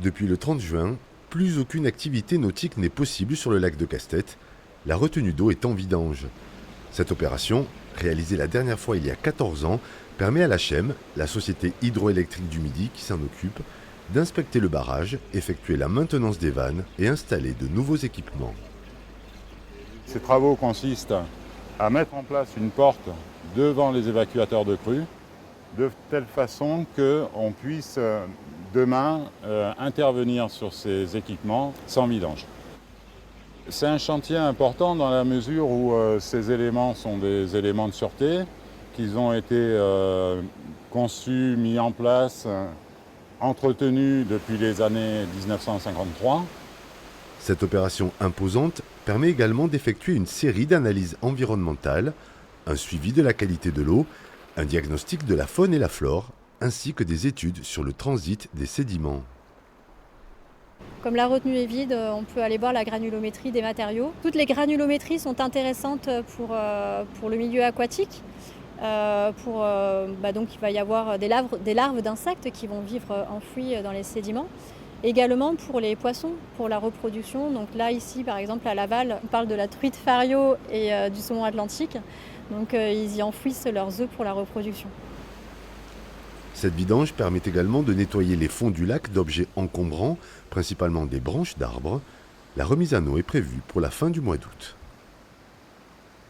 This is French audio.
Depuis le 30 juin, plus aucune activité nautique n'est possible sur le lac de Casse-Tête. La retenue d'eau est en vidange. Cette opération, réalisée la dernière fois il y a 14 ans, permet à la SHEM, la société hydroélectrique du Midi qui s'en occupe, d'inspecter le barrage, effectuer la maintenance des vannes et installer de nouveaux équipements. Ces travaux consistent à mettre en place une porte devant les évacuateurs de crue, de telle façon qu'on puisse demain intervenir sur ces équipements sans vidange. C'est un chantier important dans la mesure où ces éléments sont des éléments de sûreté, qu'ils ont été conçus, mis en place, entretenus depuis les années 1953. Cette opération imposante permet également d'effectuer une série d'analyses environnementales, un suivi de la qualité de l'eau, un diagnostic de la faune et la flore, ainsi que des études sur le transit des sédiments. Comme la retenue est vide, on peut aller voir la granulométrie des matériaux. Toutes les granulométries sont intéressantes pour le milieu aquatique. Donc il va y avoir des larves d'insectes qui vont vivre enfouies dans les sédiments. Également pour les poissons, pour la reproduction. Donc là, ici, par exemple, à Laval, on parle de la truite fario et du saumon atlantique. Donc ils y enfouissent leurs œufs pour la reproduction. Cette vidange permet également de nettoyer les fonds du lac d'objets encombrants, principalement des branches d'arbres. La remise à eau est prévue pour la fin du mois d'août.